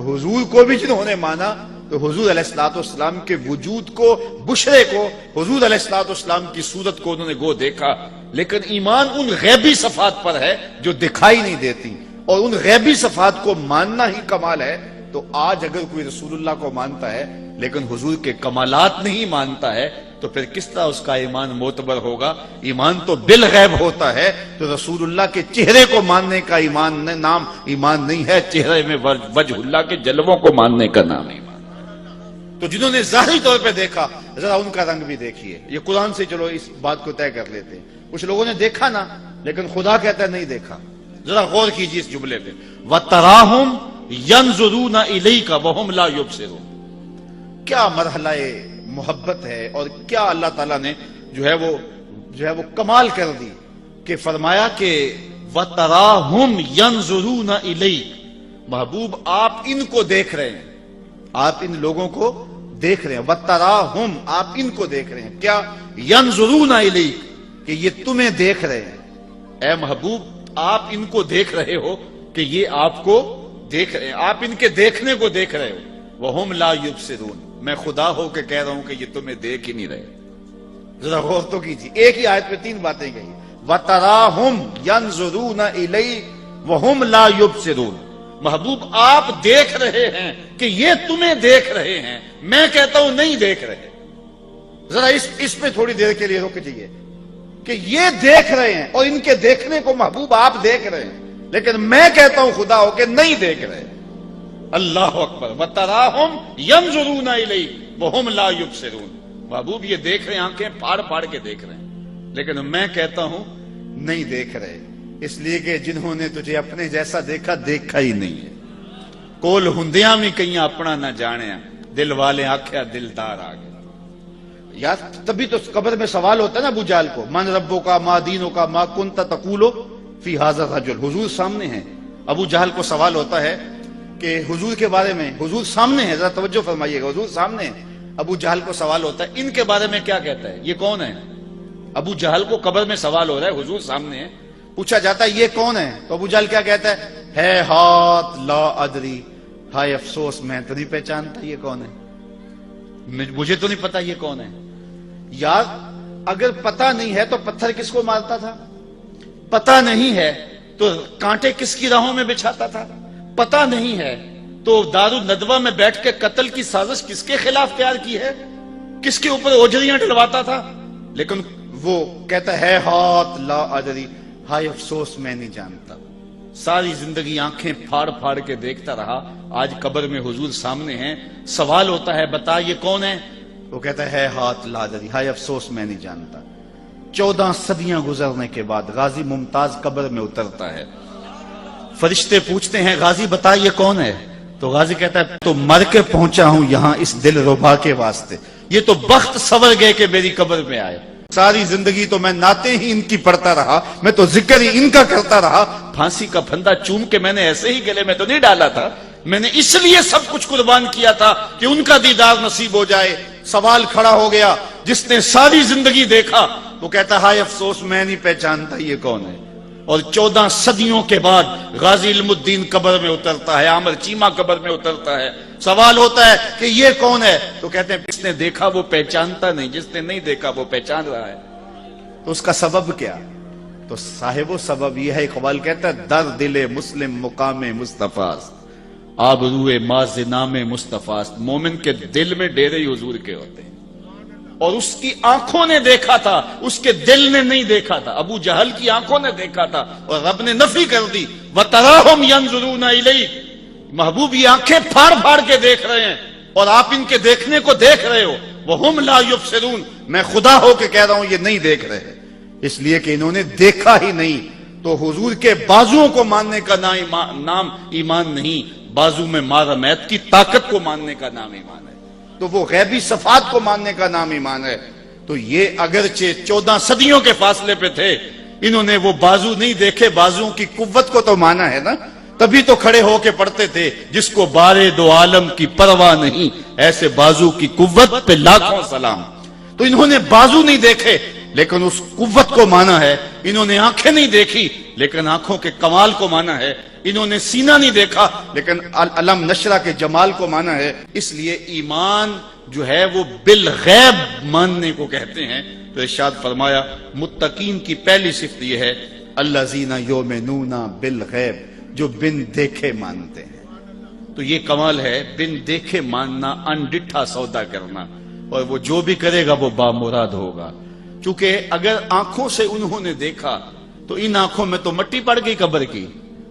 حضور کو بھی جنہوں نے مانا تو حضور علیہ السلام کے وجود کو، بشرے کو، حضور علیہ السلام کی صورت کو انہوں نے گو دیکھا، لیکن ایمان ان غیبی صفات پر ہے جو دکھائی نہیں دیتی، اور ان غیبی صفات کو ماننا ہی کمال ہے۔ تو آج اگر کوئی رسول اللہ کو مانتا ہے لیکن حضور کے کمالات نہیں مانتا ہے تو پھر کس طرح اس کا ایمان معتبر ہوگا؟ ایمان تو بالغیب ہوتا ہے، تو رسول اللہ کے چہرے کو ماننے کا نام ایمان نہیں ہے، چہرے میں وجہ اللہ کے جلووں کو ماننے کا نام ایمان۔ تو جنہوں نے ظاہری طور پہ دیکھا، ذرا ان کا رنگ بھی دیکھیے۔ یہ قرآن سے چلو اس بات کو طے کر لیتے ہیں، کچھ لوگوں نے دیکھا نا، لیکن خدا کہتا ہے نہیں دیکھا۔ ذرا غور کیجیے اس جملے پہ، وَتَرَاهُمْ يَنْظُرُونَ إِلَيْكَ وَهُمْ لَا يُبْصِرُونَ۔ کیا مرحلہ محبت ہے، اور کیا اللہ تعالیٰ نے جو ہے وہ کمال کر دی کہ فرمایا کہ وَتَرَاهُمْ يَنْظُرُونَ إِلَيْكَ، محبوب آپ ان کو دیکھ رہے ہیں، آپ ان لوگوں کو دیکھ رہے ہیں، وَتَرَاهُمْ آپ ان کو دیکھ رہے ہیں، کیا يَنْظُرُونَ إِلَيْكَ کہ یہ تمہیں دیکھ رہے ہیں۔ اے محبوب آپ ان کو دیکھ رہے ہو کہ یہ آپ کو دیکھ رہے ہیں، آپ ان کے دیکھنے کو دیکھ رہے ہو۔ وَهُمْ لَا يُبْصِرُونَ، میں خدا ہو کے کہہ رہا ہوں کہ یہ تمہیں دیکھ ہی نہیں رہے۔ ذرا غور تو کیجیے، ایک ہی آیت پہ تین باتیں کہی، وَتَرَاهُمْ يَنْظُرُونَ إِلَيْكَ وَهُمْ لَا يُبْصِرُونَ۔ محبوب آپ دیکھ رہے ہیں کہ یہ تمہیں دیکھ رہے ہیں، میں کہتا ہوں نہیں دیکھ رہے۔ ذرا اس پہ تھوڑی دیر کے لیے رک جائیے کہ یہ دیکھ رہے ہیں اور ان کے دیکھنے کو محبوب آپ دیکھ رہے ہیں، لیکن میں کہتا ہوں خدا ہو کہ نہیں دیکھ رہے۔ اللہ اکبر، وَتَرَاهُمْ يَنْظُرُونَ إِلَيْكَ وَهُمْ لَا يُبْصِرُونَ۔ محبوب یہ دیکھ رہے ہیں، آنکھیں پھاڑ پھاڑ کے دیکھ رہے ہیں، لیکن میں کہتا ہوں نہیں دیکھ رہے، اس لیے کہ جنہوں نے تجھے اپنے جیسا دیکھا دیکھا ہی نہیں ہے۔ کول ہندیاں میں کہیں اپنا نہ جانیا، دل والے آکھیا دلدار آ گئے۔ یار تبھی تو قبر میں سوال ہوتا ہے نا ابو جہل کو، من ربو کا، ما دینو کا، ما کنت تقولو فی ھذا الرجل۔ حضور سامنے ہیں، ابو جہل کو سوال ہوتا ہے کہ حضور کے بارے میں، حضور سامنے ہے، ذرا توجہ فرمائیے گا، حضور سامنے ہے۔ ابو جہل کو سوال ہوتا ہے ان کے بارے میں کیا کہتا ہے، یہ کون ہے؟ ابو جہل کو قبر میں سوال ہو رہا ہے، حضور سامنے ہے، پوچھا جاتا ہے یہ کون ہے، تو ابو جہل کیا کہتا ہے ہاتھ لا ادری، ہائے افسوس میں تو نہیں پہچانتا یہ کون ہے، مجھے تو نہیں پتا یہ کون ہے۔ یار اگر پتا نہیں ہے تو پتھر کس کو مارتا تھا؟ پتا نہیں ہے تو کانٹے کس کی راہوں میں بچھاتا تھا؟ پتا نہیں ہے تو دارالندوہ میں بیٹھ کے قتل کی سازش کس کے خلاف تیار کی ہے، کس کے اوپر اوجریاں ڈلواتا تھا؟ لیکن وہ کہتا ہے ہاتھ لا ادری، ہائے افسوس میں نہیں جانتا۔ ساری زندگی آنکھیں پھاڑ پھاڑ کے دیکھتا رہا، آج قبر میں حضور سامنے ہیں، سوال ہوتا ہے بتا یہ کون ہے، وہ کہتا ہے ہاتھ لا ادری، ہائے افسوس میں نہیں جانتا۔ 14 صدیاں گزرنے کے بعد غازی ممتاز قبر میں اترتا ہے، فرشتے پوچھتے ہیں غازی بتا یہ کون ہے، تو غازی کہتا ہے تو مر کے پہنچا ہوں یہاں اس دل ربا کے واسطے، یہ تو بخت سور گئے کہ میری قبر میں آئے، ساری زندگی تو میں نعتیں ہی ان کی پڑھتا رہا، میں تو ذکر ہی ان کا کرتا رہا، پھانسی کا پھندا چوم کے میں نے ایسے ہی گلے میں تو نہیں ڈالا تھا، میں نے اس لیے سب کچھ قربان کیا تھا کہ ان کا دیدار نصیب ہو جائے۔ سوال کھڑا ہو گیا، جس نے ساری زندگی دیکھا وہ کہتا ہائے افسوس میں نہیں پہچانتا یہ کون ہے۔ اور 14 صدیوں کے بعد غازی علم الدین قبر میں اترتا ہے، عامر چیمہ قبر میں اترتا ہے، سوال ہوتا ہے کہ یہ کون ہے، تو کہتے ہیں جس نے دیکھا وہ پہچانتا نہیں، جس نے نہیں دیکھا وہ پہچان رہا ہے۔ تو اس کا سبب کیا؟ تو صاحب و سبب یہ ہے، اقبال کہتا ہے در دل مسلم مقام مصطفیٰ آبروئے ماز نام مصطفیٰ، مومن کے دل میں ڈیرے حضور کے ہوتے ہیں، اور اس کی آنکھوں نے دیکھا تھا، اس کے دل نے نہیں دیکھا تھا۔ ابو جہل کی آنکھوں نے دیکھا تھا اور رب نے نفی کر دی، وَتَرَاهُمْ يَنْظُرُونَ إِلَيْكَ، محبوب یہ آنکھیں پھاڑ پھاڑ کے دیکھ رہے ہیں اور آپ ان کے دیکھنے کو دیکھ رہے ہو، وَهُمْ لَا يُبْصِرُونَ، میں خدا ہو کے کہہ رہا ہوں یہ نہیں دیکھ رہے، اس لیے کہ انہوں نے دیکھا ہی نہیں۔ تو حضور کے بازوؤں کو ماننے کا نام ایمان نہیں، بازو میں مارمیت کی طاقت کو ماننے کا نام ایمان ہے، تو وہ غیبی صفات کو ماننے کا نام ایمان ہے۔ تو یہ اگرچہ 14 صدیوں کے فاصلے پہ تھے، انہوں نے وہ بازو نہیں دیکھے، بازوؤں کی قوت کو تو مانا ہے نا، تبھی تو کھڑے ہو کے پڑھتے تھے جس کو بارے دو عالم کی پرواہ نہیں، ایسے بازو کی قوت پہ لاکھوں سلام۔ تو انہوں نے بازو نہیں دیکھے لیکن اس قوت کو مانا ہے، انہوں نے آنکھیں نہیں دیکھی لیکن آنکھوں کے کمال کو مانا ہے، انہوں نے سینہ نہیں دیکھا لیکن علم نشرہ کے جمال کو مانا ہے. اس لیے ایمان جو ہے وہ بالغیب ماننے کو کہتے ہیں. تو ارشاد فرمایا متقین کی پہلی صفت یہ ہے الذین یؤمنون بالغیب، جو بن دیکھے مانتے ہیں. تو یہ کمال ہے، بن دیکھے ماننا، انڈٹھا سودا کرنا، اور وہ جو بھی کرے گا وہ بامراد ہوگا. چونکہ اگر آنکھوں سے انہوں نے دیکھا تو ان آنکھوں میں تو مٹی پڑ گئی قبر کی.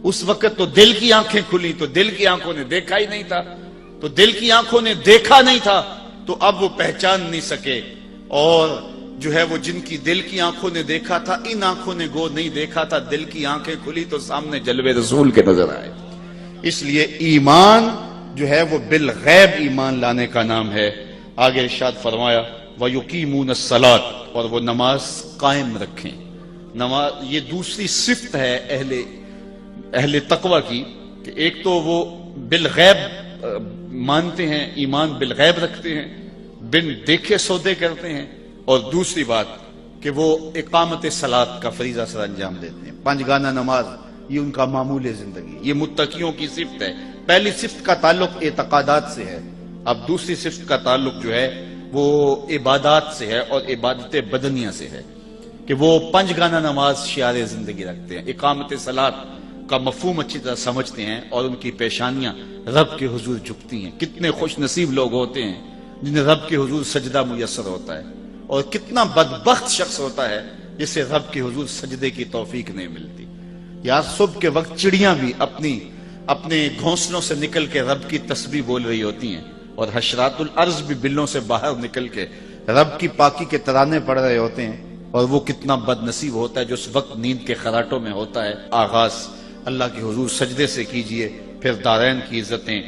اس وقت تو دل کی آنکھیں کھلی، تو دل کی آنکھوں نے دیکھا ہی نہیں تھا. تو دل کی آنکھوں نے دیکھا نہیں تھا تو اب وہ پہچان نہیں سکے. اور جو ہے وہ جن کی دل کی آنکھوں نے دیکھا تھا، ان آنکھوں نے گو نہیں دیکھا تھا، دل کی آنکھیں کھلی تو سامنے جلوے رسول کے نظر آئے. اس لیے ایمان جو ہے وہ بالغیب ایمان لانے کا نام ہے. آگے ارشاد فرمایا وَيُقِيمُونَ الصَّلَاةَ، اور وہ نماز قائم رکھیں. نماز یہ دوسری صفت ہے اہل تقوی کی، کہ ایک تو وہ بالغیب مانتے ہیں، ایمان بالغیب رکھتے ہیں، بن دیکھے سودے کرتے ہیں. اور دوسری بات کہ وہ اقامت صلاۃ کا فریضہ سر انجام دیتے ہیں. 5 گانا نماز یہ ان کا معمول زندگی. یہ متقیوں کی صفت ہے. پہلی صفت کا تعلق اعتقادات سے ہے، اب دوسری صفت کا تعلق جو ہے وہ عبادات سے ہے، اور عبادت بدنیہ سے ہے، کہ وہ 5 گانا نماز شعار زندگی رکھتے ہیں. اقامت صلاۃ کا مفہوم اچھی طرح سمجھتے ہیں، اور ان کی پیشانیاں رب کے حضور جھکتی ہیں. کتنے خوش نصیب لوگ ہوتے ہیں جنہیں رب کے حضور سجدہ میسر ہوتا ہے، اور کتنا بدبخت شخص ہوتا ہے جسے رب کے حضور سجدے کی توفیق نہیں ملتی. یار صبح کے وقت چڑیاں بھی اپنے گھونسلوں سے نکل کے رب کی تسبیح بول رہی ہوتی ہیں، اور حشرات الارض بھی بلوں سے باہر نکل کے رب کی پاکی کے ترانے پڑھ رہے ہوتے ہیں. اور وہ کتنا بد نصیب ہوتا ہے جو اس وقت نیند کے خراٹوں میں ہوتا ہے. آغاز اللہ کے حضور سجدے سے کیجئے، پھر دارین کی عزتیں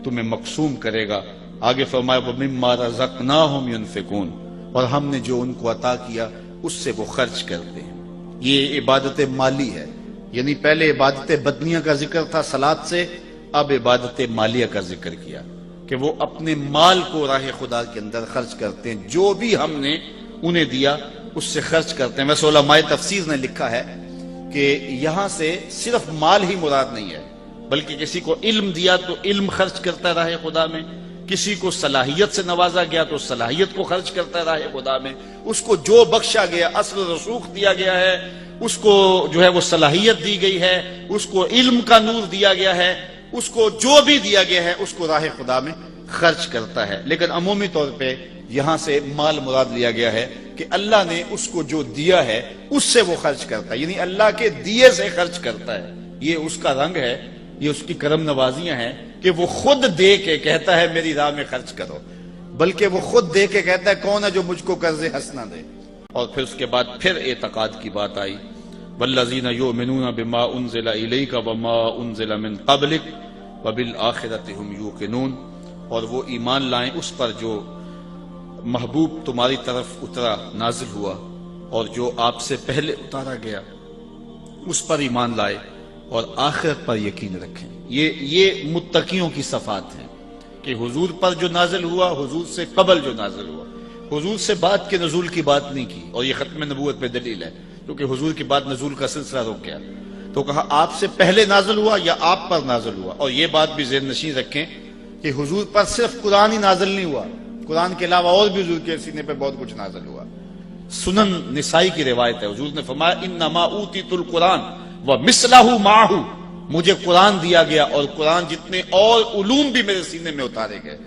تمہیں مقسوم کرے گا. آگے فرمایا وَمِمَّا رَزَقْنَاهُمْ يُنْفِقُونَ، اور ہم نے جو ان کو عطا کیا اس سے وہ خرچ کرتے ہیں. یہ عبادت مالی ہے، یعنی پہلے عبادت بدنیہ کا ذکر تھا صلاۃ سے، اب عبادت مالیہ کا ذکر کیا کہ وہ اپنے مال کو راہ خدا کے اندر خرچ کرتے ہیں. جو بھی ہم نے انہیں دیا اس سے خرچ کرتے ہیں. ویسے علماء تفسیر نے لکھا ہے کہ یہاں سے صرف مال ہی مراد نہیں ہے، بلکہ کسی کو علم دیا تو علم خرچ کرتا ہے راہ خدا میں، کسی کو صلاحیت سے نوازا گیا تو صلاحیت کو خرچ کرتا ہے راہ خدا میں، اس کو جو بخشا گیا، اصل رسوخ دیا گیا ہے، اس کو جو ہے وہ صلاحیت دی گئی ہے، اس کو علم کا نور دیا گیا ہے، اس کو جو بھی دیا گیا ہے اس کو راہ خدا میں خرچ کرتا ہے. لیکن عمومی طور پہ یہاں سے مال مراد لیا گیا ہے کہ اللہ نے اس کو جو دیا ہے اس سے وہ خرچ کرتا ہے، یعنی اللہ کے دیے سے خرچ کرتا ہے. یہ اس کا رنگ ہے، یہ اس کی کرم نوازیاں ہیں کہ وہ خود دے کے کہتا ہے میری راہ میں خرچ کرو، بلکہ وہ خود دے کے کہتا ہے کون ہے جو مجھ کو قرض حسنہ دے. اور پھر اس کے بعد پھر اعتقاد کی بات آئی والذین یؤمنون بما انزل الیک وما انزل من قبلک وبالآخرۃ هم یوقنون، اور وہ ایمان لائیں اس پر جو محبوب تمہاری طرف اترا نازل ہوا اور جو آپ سے پہلے اتارا گیا اس پر ایمان لائے اور آخرت پر یقین رکھیں. یہ متقیوں کی صفات ہیں کہ حضور پر جو نازل ہوا، حضور سے قبل جو نازل ہوا، حضور سے بعد کے نزول کی بات نہیں کی. اور یہ ختم نبوت پہ دلیل ہے کیونکہ حضور کے بعد نزول کا سلسلہ رک گیا، تو کہا آپ سے پہلے نازل ہوا یا آپ پر نازل ہوا. اور یہ بات بھی ذہن نشین رکھیں کہ حضور پر صرف قرآن ہی نازل نہیں ہوا، قرآن کے علاوہ اور بھی حضور کے سینے پہ بہت کچھ نازل ہوا. سنن نسائی کی روایت ہے، حضور نے فرمایا انما اوتیت القرآن ومثلہ معہ، مجھے قرآن دیا گیا اور قرآن جتنے اور علوم بھی میرے سینے میں اتارے گئے.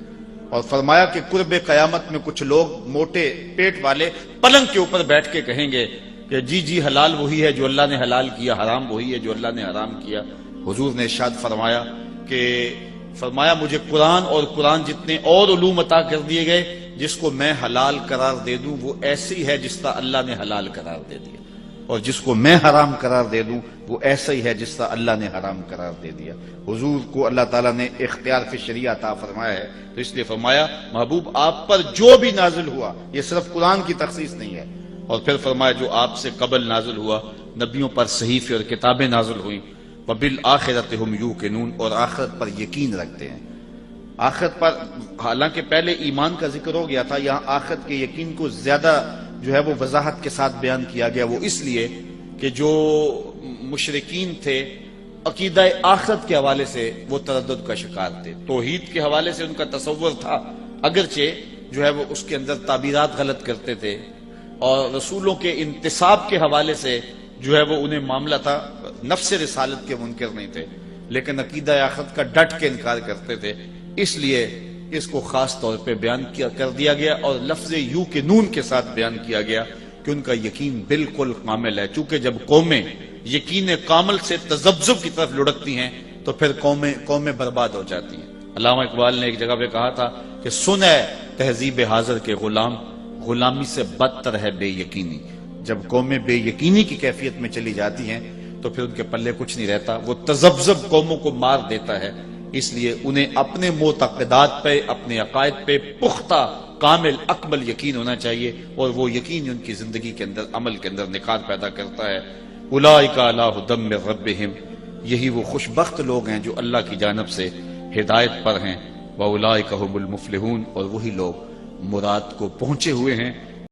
اور فرمایا کہ قرب قیامت میں کچھ لوگ موٹے پیٹ والے پلنگ کے اوپر بیٹھ کے کہیں گے کہ جی جی حلال وہی ہے جو اللہ نے حلال کیا، حرام وہی ہے جو اللہ نے حرام کیا. حضور نے ارشاد فرمایا کہ مجھے قرآن اور قرآن جتنے اور علوم عطا کر دیے گئے، جس کو میں حلال قرار دے دوں وہ ایسی ہے جس طرح اللہ نے حلال قرار دے دیا، اور جس کو میں حرام قرار دے دوں وہ ایسا ہی ہے جس طرح اللہ نے حرام قرار دے دیا. حضور کو اللہ تعالیٰ نے اختیار فی شریعہ عطا فرمایا ہے، تو اس لیے فرمایا محبوب آپ پر جو بھی نازل ہوا، یہ صرف قرآن کی تخصیص نہیں ہے. اور پھر فرمایا جو آپ سے قبل نازل ہوا، نبیوں پر صحیفے اور کتابیں نازل ہوئیں، وبالآخرۃ هم یوقنون، اور آخرت پر یقین رکھتے ہیں. آخرت پر حالانکہ پہلے ایمان کا ذکر ہو گیا تھا، یہاں آخرت کے یقین کو زیادہ جو ہے وہ وضاحت کے ساتھ بیان کیا گیا. وہ اس لیے کہ جو مشرکین تھے عقیدہ آخرت کے حوالے سے وہ تردد کا شکار تھے، توحید کے حوالے سے ان کا تصور تھا، اگرچہ جو ہے وہ اس کے اندر تعبیرات غلط کرتے تھے، اور رسولوں کے انتصاب کے حوالے سے جو ہے وہ انہیں معاملہ تھا، نفس رسالت کے منکر نہیں تھے، لیکن عقیدہ آخرت کا ڈٹ کے انکار کرتے تھے، اس لیے اس کو خاص طور پہ بیان کر دیا گیا اور لفظ یو کے نون کے ساتھ بیان کیا گیا کہ ان کا یقین بالکل کامل ہے، چونکہ جب قومیں یقین کامل سے تذبذب کی طرف لڑکتی ہیں تو پھر قومیں برباد ہو جاتی ہیں۔ علامہ اقبال نے ایک جگہ پہ کہا تھا کہ سن ہے تہذیب حاضر کے غلام، غلامی سے بدتر ہے بے یقینی۔ جب قومیں بے یقینی کی کیفیت میں چلی جاتی ہیں تو پھر ان کے پلے کچھ نہیں رہتا، وہ تذبذب قوموں کو مار دیتا ہے، اس لیے انہیں اپنے معتقدات پہ، اپنے عقائد پہ پختہ کامل اکمل یقین ہونا چاہیے، اور وہ یقین ان کی زندگی کے اندر، عمل کے اندر نکھار پیدا کرتا ہے۔ اولئک علی ھدی من ربہم، یہی وہ خوش بخت لوگ ہیں جو اللہ کی جانب سے ہدایت پر ہیں، واولئک ھم المفلحون، اور وہی لوگ مراد کو پہنچے ہوئے ہیں۔